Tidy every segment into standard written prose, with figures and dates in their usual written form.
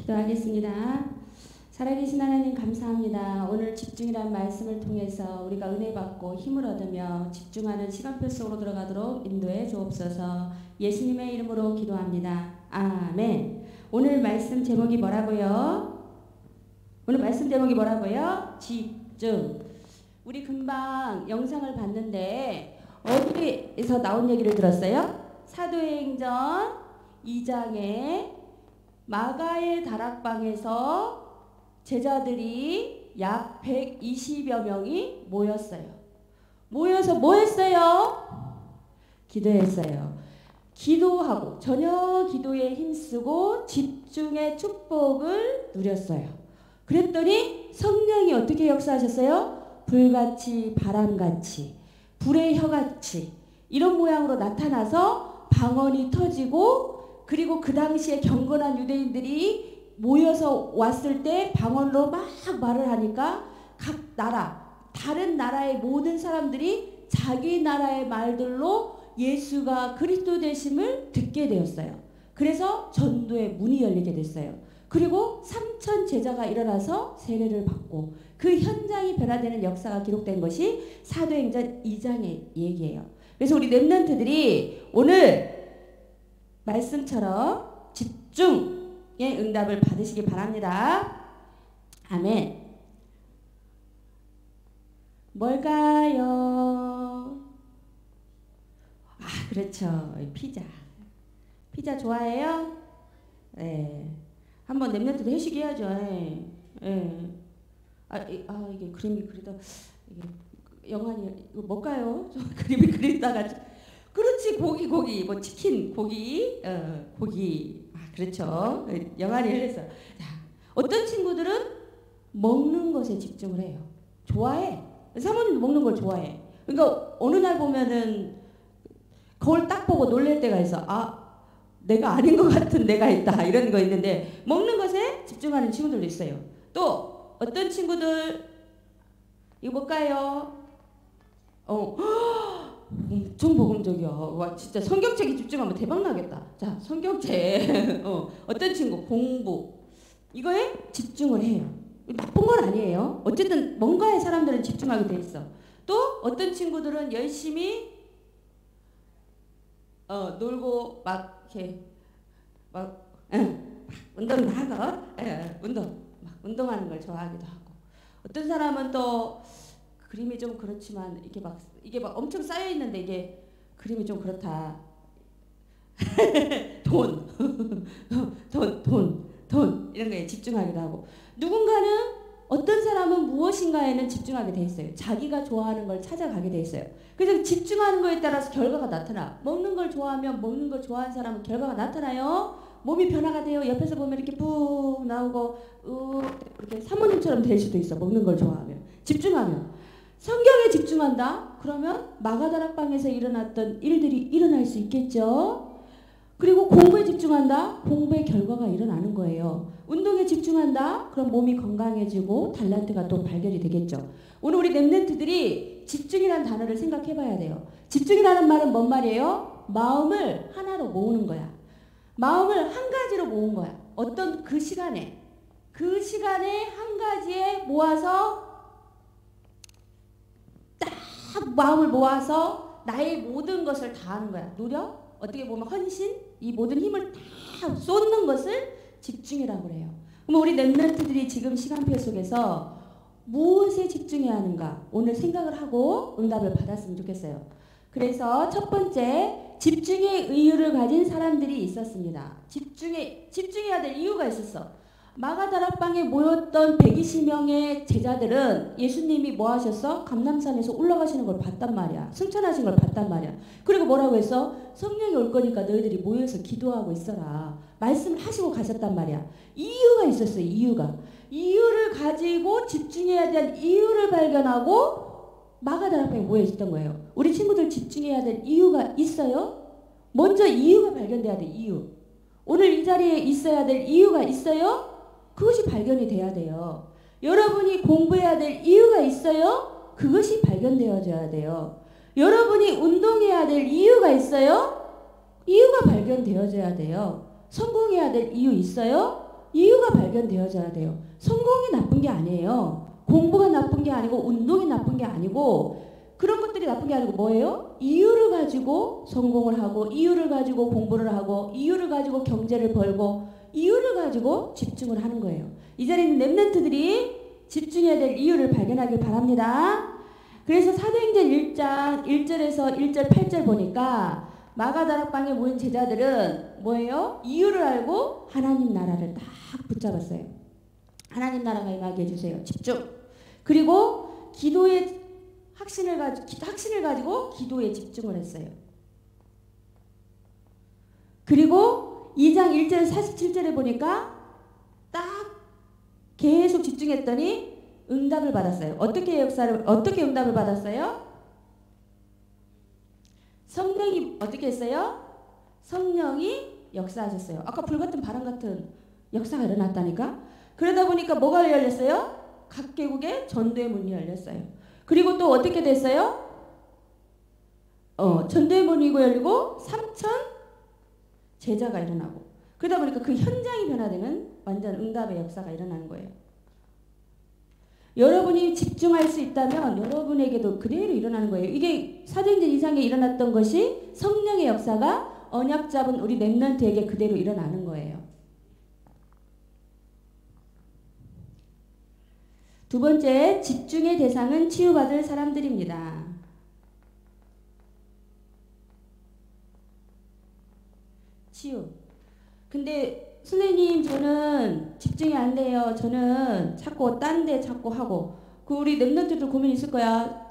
기도하겠습니다. 살아계신 하나님 감사합니다. 오늘 집중이라는 말씀을 통해서 우리가 은혜 받고 힘을 얻으며 집중하는 시간표 속으로 들어가도록 인도해 주옵소서. 예수님의 이름으로 기도합니다. 아멘. 오늘 말씀 제목이 뭐라고요? 오늘 말씀 제목이 뭐라고요? 집중. 우리 금방 영상을 봤는데 어디에서 나온 얘기를 들었어요? 사도행전 2장에 마가의 다락방에서 제자들이 약 120여 명이 모였어요. 모여서 뭐 했어요? 기도했어요. 기도하고 저녁 기도에 힘쓰고 집중의 축복을 누렸어요. 그랬더니 성령이 어떻게 역사하셨어요? 불같이 바람같이 불의 혀같이 이런 모양으로 나타나서 방언이 터지고 그리고 그 당시에 경건한 유대인들이 모여서 왔을 때 방언으로 막 말을 하니까 각 나라, 다른 나라의 모든 사람들이 자기 나라의 말들로 예수가 그리스도 되심을 듣게 되었어요. 그래서 전도의 문이 열리게 됐어요. 그리고 3천 제자가 일어나서 세례를 받고 그 현장이 변화되는 역사가 기록된 것이 사도행전 2장의 얘기예요. 그래서 우리 렘넌트들이 오늘 말씀처럼 집중의 응답을 받으시기 바랍니다. 아멘. 뭘까요? 그렇죠. 피자. 피자 좋아해요? 네. 한번 렘넌트도 회식 해야죠. 네. 네. 이게 그림이 그리다 이게 영환이 이거 뭘까요? 그림이 그리다가 그렇지 고기 뭐 치킨 고기 고기 그렇죠. 영환이 해서 자 어떤 친구들은 먹는 것에 집중을 해요. 좋아해. 사모님 먹는 걸 좋아해. 그러니까 어느 날 보면은 거울 딱 보고 놀랄 때가 있어. 내가 아닌 것 같은 내가 있다 이런 거 있는데 먹는 것에 집중하는 친구들도 있어요. 또 어떤 친구들 이거 뭘까요? 엄청 복음적이야. 와 진짜 성경책에 집중하면 대박 나겠다. 자 성경책 어떤 친구 공부 이거에 집중을 해요. 나쁜 건 아니에요. 어쨌든 뭔가에 사람들은 집중하게 돼 있어. 또 어떤 친구들은 열심히 놀고 막 이렇게 막 운동도 하고 운동하는 걸 좋아하기도 하고 어떤 사람은 또 그림이 좀 그렇지만 이게 막 엄청 쌓여 있는데 이게 그림이 좀 그렇다. 돈 이런 거에 집중하기도 하고 누군가는 어떤 사람은 무엇인가에는 집중하게 돼 있어요. 자기가 좋아하는 걸 찾아가게 돼 있어요. 그래서 집중하는 거에 따라서 결과가 나타나. 먹는 걸 좋아하면 먹는 걸 좋아하는 사람은 결과가 나타나요. 몸이 변화가 돼요. 옆에서 보면 이렇게 푹 나오고 이렇게 사모님처럼 될 수도 있어. 먹는 걸 좋아하면. 집중하면. 성경에 집중한다? 그러면 마가다락방에서 일어났던 일들이 일어날 수 있겠죠. 그리고 공부에 집중한다? 공부의 결과가 일어나는 거예요. 운동에 집중한다? 그럼 몸이 건강해지고 달란트가 또 발견이 되겠죠. 오늘 우리 렘넌트들이 집중이라는 단어를 생각해 봐야 돼요. 집중이라는 말은 뭔 말이에요? 마음을 하나로 모으는 거야. 마음을 한 가지로 모은 거야. 어떤 그 시간에 한 가지에 모아서 딱 마음을 모아서 나의 모든 것을 다 하는 거야. 노력? 어떻게 보면 헌신? 이 모든 힘을 다 쏟는 것을 집중이라고 그래요. 그럼 우리 렘넌트들이 지금 시간표 속에서 무엇에 집중해야 하는가? 오늘 생각을 하고 응답을 받았으면 좋겠어요. 그래서 첫 번째, 집중의 의유를 가진 사람들이 있었습니다. 집중해야 될 이유가 있었어. 마가다락방에 모였던 120명의 제자들은 예수님이 뭐 하셨어? 감람산에서 올라가시는 걸 봤단 말이야. 승천하신 걸 봤단 말이야. 그리고 뭐라고 했어? 성령이 올 거니까 너희들이 모여서 기도하고 있어라. 말씀을 하시고 가셨단 말이야. 이유가 있었어요. 이유를 가지고 집중해야 될 이유를 발견하고 마가다락방에 모여 있었던 거예요. 우리 친구들 집중해야 될 이유가 있어요? 먼저 이유가 발견돼야 돼. 이유. 오늘 이 자리에 있어야 될 이유가 있어요? 그것이 발견이 돼야 돼요. 여러분이 공부해야 될 이유가 있어요? 그것이 발견되어져야 돼요. 여러분이 운동해야 될 이유가 있어요? 이유가 발견되어져야 돼요. 성공해야 될 이유 있어요? 이유가 발견되어져야 돼요. 성공이 나쁜 게 아니에요. 공부가 나쁜 게 아니고 운동이 나쁜 게 아니고 그런 것들이 나쁜 게 아니고 뭐예요? 이유를 가지고 성공을 하고 이유를 가지고 공부를 하고 이유를 가지고 경제를 벌고 이유를 가지고 집중을 하는 거예요. 이 자리에 있는 랩런트들이 집중해야 될 이유를 발견하길 바랍니다. 그래서 사도행전 1장 1절에서 1절 8절 보니까 마가다락방에 모인 제자들은 뭐예요? 이유를 알고 하나님 나라를 딱 붙잡았어요. 하나님 나라가 임하게 해주세요. 집중. 그리고 기도의 확신을 가지고 기도에 집중을 했어요. 그리고 2장 1절 47절에 보니까 딱 계속 집중했더니 응답을 받았어요. 어떻게 응답을 받았어요? 성령이 어떻게 했어요? 성령이 역사하셨어요. 아까 불같은 바람 같은 역사가 일어났다니까. 그러다 보니까 뭐가 열렸어요? 각 개국의 전도의 문이 열렸어요. 그리고 또 어떻게 됐어요? 전도의 문이 열리고 3,000 제자가 일어나고 그러다 보니까 그 현장이 변화되는 완전 응답의 역사가 일어나는 거예요. 여러분이 집중할 수 있다면 여러분에게도 그대로 일어나는 거예요. 이게 사도행전 이상에 일어났던 것이 성령의 역사가 언약 잡은 우리 렘넌트에게 그대로 일어나는 거예요. 두 번째, 집중의 대상은 치유받을 사람들입니다. 치유. 근데 선생님 저는 집중이 안 돼요. 저는 자꾸 딴 데 자꾸 하고. 그 우리 랩런트들 고민 있을 거야.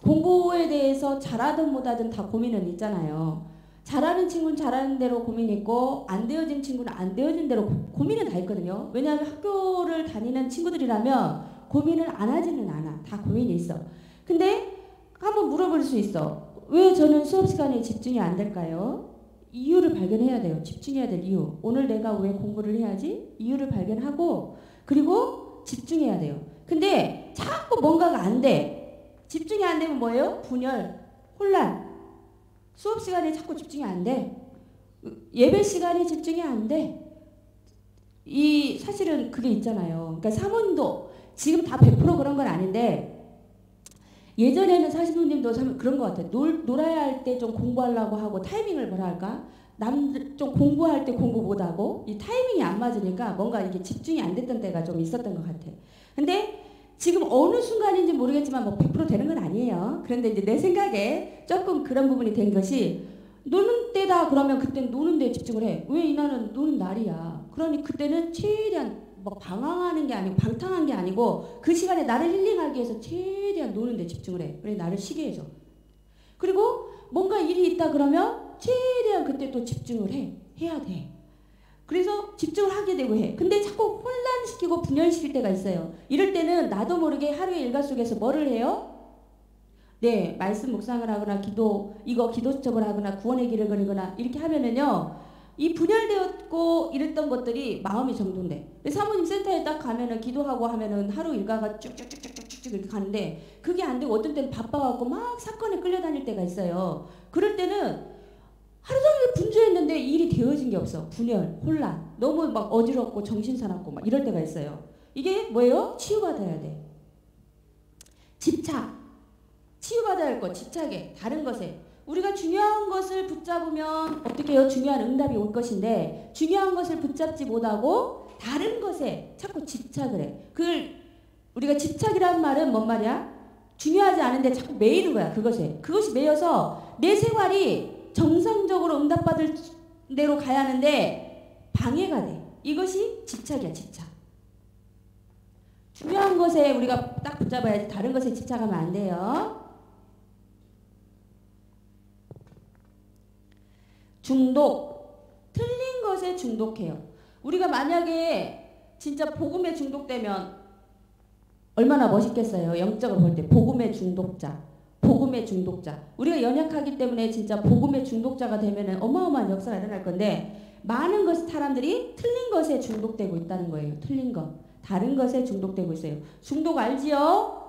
공부에 대해서 잘하든 못하든 다 고민은 있잖아요. 잘하는 친구는 잘하는 대로 고민 있고 안 되어진 친구는 안 되어진 대로 고민은 다 있거든요. 왜냐하면 학교를 다니는 친구들이라면 고민을 안 하지는 않아. 다 고민이 있어. 근데 한번 물어볼 수 있어. 왜 저는 수업 시간에 집중이 안 될까요? 이유를 발견해야 돼요. 집중해야 될 이유. 오늘 내가 왜 공부를 해야지? 이유를 발견하고 그리고 집중해야 돼요. 근데 자꾸 뭔가가 안 돼. 집중이 안 되면 뭐예요? 분열, 혼란. 수업 시간에 자꾸 집중이 안 돼. 예배 시간에 집중이 안 돼. 사실은 그게 있잖아요. 그러니까 사모님도 지금 다 100% 그런 건 아닌데 예전에는 사시부님도 그런 것 같아요. 놀아야 할 때 좀 공부하려고 하고 타이밍을 뭐라 할까? 남들 좀 공부할 때 공부 못하고 이 타이밍이 안 맞으니까 뭔가 이게 집중이 안 됐던 때가 좀 있었던 것 같아. 근데 지금 어느 순간인지 모르겠지만 뭐 100% 되는 건 아니에요. 그런데 이제 내 생각에 조금 그런 부분이 된 것이 노는 때다 그러면 그때는 노는 데 집중을 해. 왜 이날은 노는 날이야. 그러니 그때는 최대한 뭐 방황하는 게 아니고 방탕한 게 아니고 그 시간에 나를 힐링하기 위해서 최대한 노는 데 집중을 해. 그래 나를 쉬게 해줘. 그리고 뭔가 일이 있다 그러면 최대한 그때 또 집중을 해야 돼. 그래서 집중을 하게 되고 해. 근데 자꾸 혼란시키고 분열시킬 때가 있어요. 이럴 때는 나도 모르게 하루의 일과 속에서 뭐를 해요? 네, 말씀 묵상을 하거나 기도 수첩을 하거나 구원의 길을 걸거나 이렇게 하면은요. 이 분열되었고 이랬던 것들이 마음이 정돈돼. 사모님 센터에 딱 가면은 기도하고 하면은 하루 일과가 쭉쭉쭉쭉쭉 이렇게 가는데 그게 안 되고 어떤 때는 바빠갖고 막 사건에 끌려다닐 때가 있어요. 그럴 때는 하루 종일 분주했는데 일이 되어진 게 없어. 분열, 혼란, 너무 막 어지럽고 정신사납고 막 이럴 때가 있어요. 이게 뭐예요? 치유받아야 돼. 집착. 치유받아야 할 것, 집착에, 다른 것에. 우리가 중요한 것을 붙잡으면 어떻게 해요? 중요한 응답이 올 것인데 중요한 것을 붙잡지 못하고 다른 것에 자꾸 집착을 해. 그걸 우리가 집착이란 말은 뭔 말이야? 중요하지 않은데 자꾸 매이는 거야. 그것에. 그것이 매여서 내 생활이 정상적으로 응답받을 대로 가야 하는데 방해가 돼. 이것이 집착이야. 집착. 중요한 것에 우리가 딱 붙잡아야지 다른 것에 집착하면 안 돼요. 중독. 틀린 것에 중독해요. 우리가 만약에 진짜 복음에 중독되면 얼마나 멋있겠어요. 영적으로 볼 때 복음의 중독자. 복음의 중독자. 우리가 연약하기 때문에 진짜 복음의 중독자가 되면 어마어마한 역사가 일어날 건데 많은 사람들이 틀린 것에 중독되고 있다는 거예요. 틀린 것. 다른 것에 중독되고 있어요. 중독 알지요?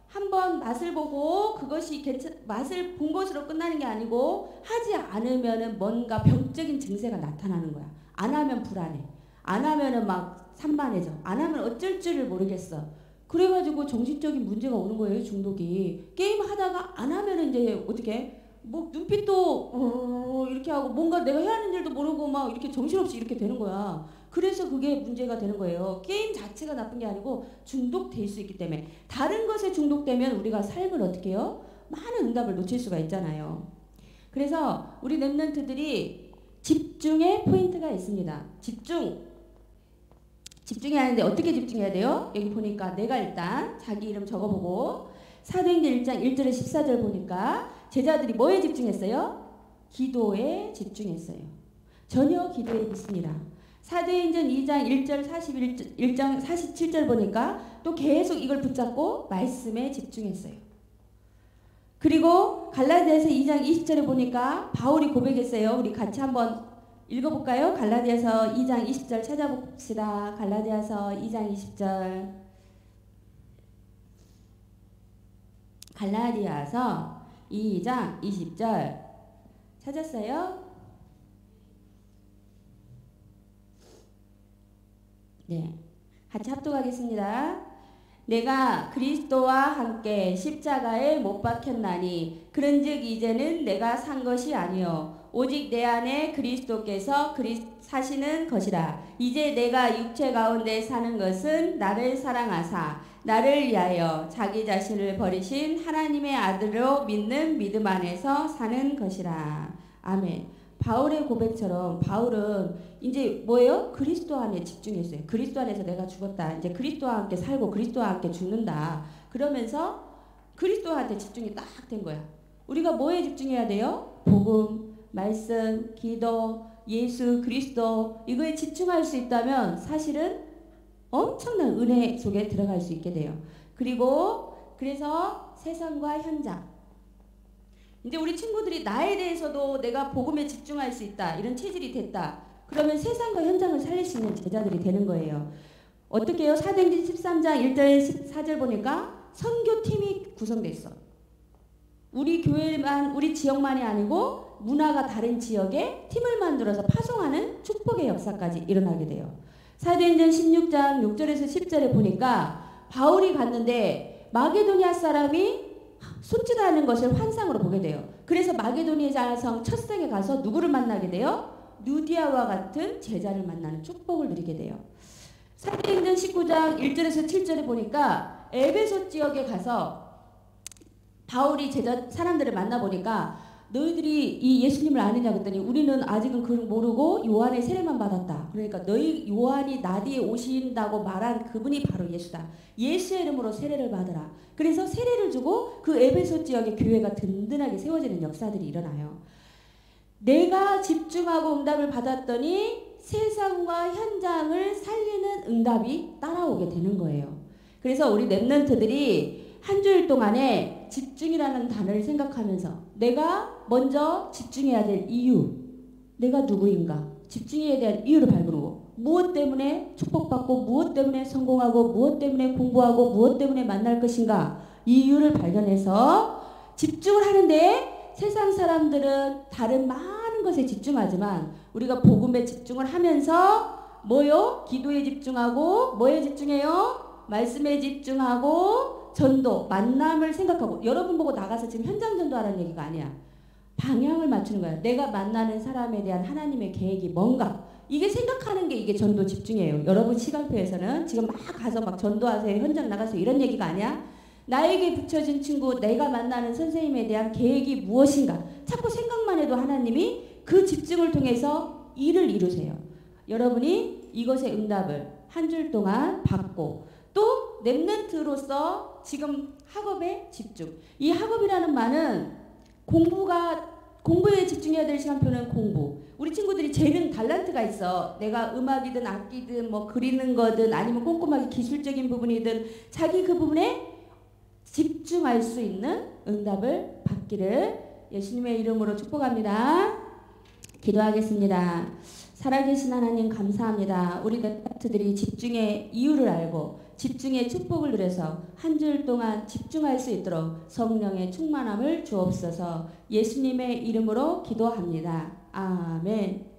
한번 맛을 보고 그것이 맛을 본 것으로 끝나는 게 아니고 하지 않으면 뭔가 병적인 증세가 나타나는 거야. 안 하면 불안해. 안 하면은 막 산만해져. 안 하면 어쩔 줄을 모르겠어. 그래가지고 정신적인 문제가 오는 거예요, 중독이. 게임 하다가 안 하면은 이제 어떻게? 뭐 눈빛도 이렇게 하고 뭔가 내가 해야 하는 일도 모르고 막 이렇게 정신없이 이렇게 되는 거야. 그래서 그게 문제가 되는 거예요. 게임 자체가 나쁜 게 아니고 중독될 수 있기 때문에. 다른 것에 중독되면 우리가 삶을 어떻게 해요? 많은 응답을 놓칠 수가 있잖아요. 그래서 우리 랩런트들이 집중의 포인트가 있습니다. 집중해야 하는데 어떻게 집중해야 돼요? 여기 보니까 내가 일단 자기 이름 적어보고 사도행전 1장 1절에 14절 보니까 제자들이 뭐에 집중했어요? 기도에 집중했어요. 전혀 기도에 있습니다. 사도행전 2장 1절 1장 47절 보니까 또 계속 이걸 붙잡고 말씀에 집중했어요. 그리고 갈라디아서 2장 20절에 보니까 바울이 고백했어요. 우리 같이 한번 읽어볼까요? 갈라디아서 2장 20절 찾아봅시다. 갈라디아서 2장 20절. 갈라디아서 2장 20절 찾았어요? 네, 같이 합독하겠습니다. 내가 그리스도와 함께 십자가에 못 박혔나니 그런즉 이제는 내가 산 것이 아니요 오직 내 안에 그리스도께서 사시는 것이라. 이제 내가 육체 가운데 사는 것은 나를 사랑하사 나를 위하여 자기 자신을 버리신 하나님의 아들로 믿는 믿음 안에서 사는 것이라. 아멘. 바울의 고백처럼 바울은 이제 뭐예요? 그리스도 안에 집중했어요. 그리스도 안에서 내가 죽었다. 이제 그리스도와 함께 살고 그리스도와 함께 죽는다. 그러면서 그리스도한테 집중이 딱 된 거야. 우리가 뭐에 집중해야 돼요? 복음, 말씀, 기도, 예수, 그리스도 이거에 집중할 수 있다면 사실은 엄청난 은혜 속에 들어갈 수 있게 돼요. 그래서 세상과 현장 이제 우리 친구들이 나에 대해서도 내가 복음에 집중할 수 있다. 이런 체질이 됐다. 그러면 세상과 현장을 살릴 수 있는 제자들이 되는 거예요. 어떻게 해요? 사도행전 13장 1절 14절 보니까 선교팀이 구성됐어. 우리 교회만 우리 지역만이 아니고 문화가 다른 지역에 팀을 만들어서 파송하는 축복의 역사까지 일어나게 돼요. 사도행전 16장 6절에서 10절에 보니까 바울이 갔는데 마게도니아 사람이 숨지다는 것을 환상으로 보게 돼요. 그래서 마게도니아 성 첫성에 가서 누구를 만나게 돼요? 누디아와 같은 제자를 만나는 축복을 누리게 돼요. 사도행전 19장 1절에서 7절에 보니까 에베소 지역에 가서 바울이 사람들을 만나보니까 너희들이 이 예수님을 아느냐 그랬더니 우리는 아직은 그걸 모르고 요한의 세례만 받았다. 그러니까 너희 요한이 나 뒤에 오신다고 말한 그분이 바로 예수다. 예수의 이름으로 세례를 받으라. 그래서 세례를 주고 그 에베소 지역의 교회가 든든하게 세워지는 역사들이 일어나요. 내가 집중하고 응답을 받았더니 세상과 현장을 살리는 응답이 따라오게 되는 거예요. 그래서 우리 랩런트들이 한 주일 동안에 집중이라는 단어를 생각하면서 내가 먼저 집중해야 될 이유, 내가 누구인가, 집중해야 될 이유를 발견하고 무엇 때문에 축복받고 무엇 때문에 성공하고 무엇 때문에 공부하고 무엇 때문에 만날 것인가 이유를 발견해서 집중을 하는데 세상 사람들은 다른 많은 것에 집중하지만 우리가 복음에 집중을 하면서 뭐요? 기도에 집중하고 뭐에 집중해요? 말씀에 집중하고 전도, 만남을 생각하고 여러분 보고 나가서 지금 현장 전도하라는 얘기가 아니야. 방향을 맞추는 거야. 내가 만나는 사람에 대한 하나님의 계획이 뭔가 이게 생각하는 게 이게 전도 집중이에요. 여러분 시간표에서는 지금 막 가서 막 전도하세요. 현장 나가세요. 이런 얘기가 아니야. 나에게 붙여진 친구, 내가 만나는 선생님에 대한 계획이 무엇인가. 자꾸 생각만 해도 하나님이 그 집중을 통해서 일을 이루세요. 여러분이 이것의 응답을 한 줄 동안 받고 또 랩런트로서 지금 학업에 집중. 이 학업이라는 말은 공부에 집중해야 될 시간표는 공부. 우리 친구들이 재능 달란트가 있어. 내가 음악이든 악기든 뭐 그리는 거든 아니면 꼼꼼하게 기술적인 부분이든 자기 그 부분에 집중할 수 있는 응답을 받기를 예수님의 이름으로 축복합니다. 기도하겠습니다. 살아계신 하나님 감사합니다. 우리 랩런트들이 집중의 이유를 알고 집중의 축복을 누려서 한 줄 동안 집중할 수 있도록 성령의 충만함을 주옵소서. 예수님의 이름으로 기도합니다. 아멘.